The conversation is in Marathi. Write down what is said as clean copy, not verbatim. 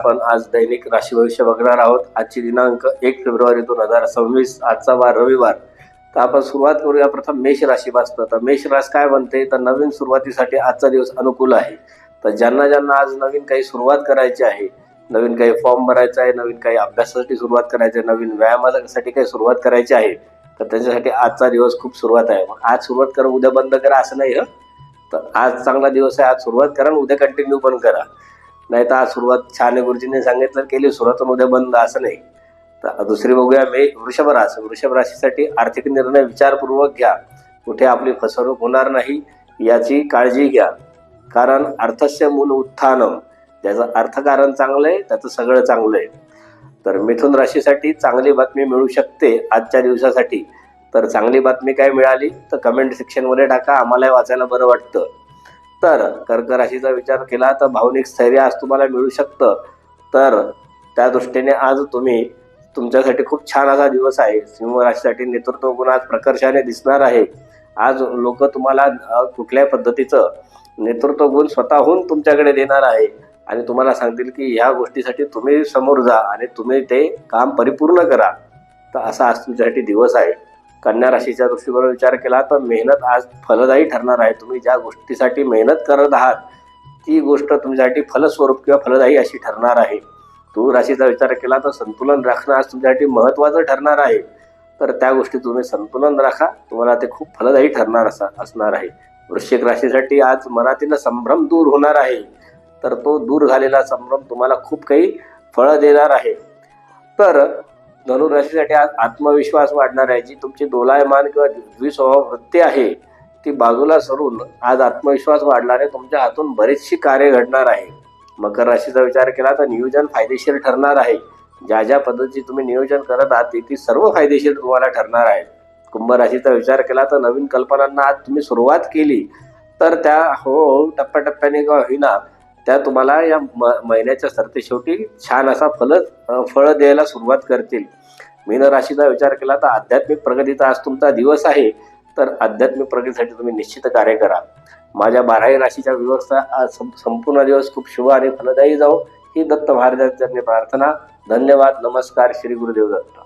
आपण आज दैनिक राशी भविष्य बघणार आहोत। आजची दिनांक 1 फेब्रुवारी 2026, आजचा वार रविवार। तर आपण सुरुवात करूया प्रथम मेष राशीपासून। तर मेष राशी काय म्हणते, तर नवीन सुरुवातीसाठी आजचा दिवस अनुकूल आहे। तर ज्यांना ज्यांना आज नवीन काही सुरुवात करायची आहे, नवीन काही फॉर्म भरायचा आहे, नवीन काही अभ्यासासाठी सुरुवात करायची आहे, नवीन व्यायामासाठी काही सुरुवात करायची आहे, तर त्यांच्यासाठी आजचा दिवस खूप सुरुवात आहे। आज सुरुवात करा, उद्या बंद करा असं नाही हं। तर आज चांगला दिवस आहे, आज सुरुवात करा, उद्या कंटिन्यू पण करा। नाही तर आज सुरुवात छान आहे, गुरुजींनी सांगितलं केली सुरुवात, उद्या बंद असं नाही। तर दुसरी बघूया वृषभ राशी। वृषभ राशीसाठी आर्थिक निर्णय विचारपूर्वक घ्या, कुठे आपली फसवणूक होणार नाही याची काळजी घ्या। कारण अर्थस्य मूल उत्थानम, ज्याचं अर्थकारण चांगलं आहे त्याचं सगळं चांगलं आहे। तर मिथुन राशीसाठी चांगली बातमी मिळू शकते आजच्या दिवसासाठी। तर चांगली बातमी काय मिळाली तर कमेंट सेक्शनमध्ये टाका, आम्हालाही वाचायला बरं वाटतं। तर कर्क राशीचा विचार केला तर भावनिक स्थैर्य आज तुम्हाला मिळू शकतं। तर त्या दृष्टीने आज तुमच्यासाठी खूप छान असा दिवस आहे। सिंह राशीसाठी नेतृत्व गुण आज प्रकर्षाने दिसणार आहे। आज लोक तुम्हाला कुठल्याही पद्धतीचं नेतृत्व गुण स्वतःहून तुमच्याकडे देणार आहे आणि तुम्हाला सांगतील की ह्या गोष्टीसाठी तुम्ही समोर जा आणि तुम्ही ते काम परिपूर्ण करा। तर असा आज तुमच्यासाठी दिवस आहे। कन्या राशीच्या दृष्टीने विचार केला तर मेहनत आज फलदायी ठरणार आहे। तुम्ही ज्या गोष्टीसाठी मेहनत करत आहात ती गोष्ट तुमच्यासाठी फलस्वरूप किंवा फलदायी अशी ठरणार आहे। तुळ राशीचा विचार केला तर संतुलन राखणं आज तुमच्यासाठी महत्त्वाचं ठरणार आहे। तर त्या गोष्टी तुम्ही संतुलन राखा, तुम्हाला ते खूप फलदायी ठरणार असणार आहे। वृश्चिक राशीसाठी आज मनातील संभ्रम दूर होणार आहे। तर तो दूर झालेला संभ्रम तुम्हाला खूप काही फळं देणार आहे। तर धनुराशीसाठी आज आत्मविश्वास वाढणार आहे। जी तुमची दोलायमान किंवा द्विस्वभाव वृत्ती आहे ती बाजूला सरून आज आत्मविश्वास वाढल्याने तुमच्या हातून बरीचशी कार्य घडणार आहे। मकर राशीचा विचार केला तर नियोजन फायदेशीर ठरणार आहे। ज्या ज्या पद्धतीचे तुम्ही नियोजन करत आहात ती सर्व फायदेशीर तुम्हाला ठरणार आहे। कुंभ राशीचा विचार केला तर नवीन कल्पनांना आज तुम्ही सुरुवात केली तर त्या हळूहळू टप्प्याटप्प्याने का होईना त्या तुम्हाला या महिन्याच्या सरतेशेवटी छान असा फळ द्यायला सुरुवात करतील। मीन राशीचा विचार केला तर आध्यात्मिक प्रगतीचा आज तुमचा दिवस आहे। तर आध्यात्मिक प्रगतीसाठी तुम्ही निश्चित कार्य करा। माझ्या 12 राशीच्या व्यवस्था संपूर्ण दिवस खूप शुभ आणि फलदायी जाओ ही दत्त महाराजांची प्रार्थना। धन्यवाद, नमस्कार, श्री गुरुदेव दत्त।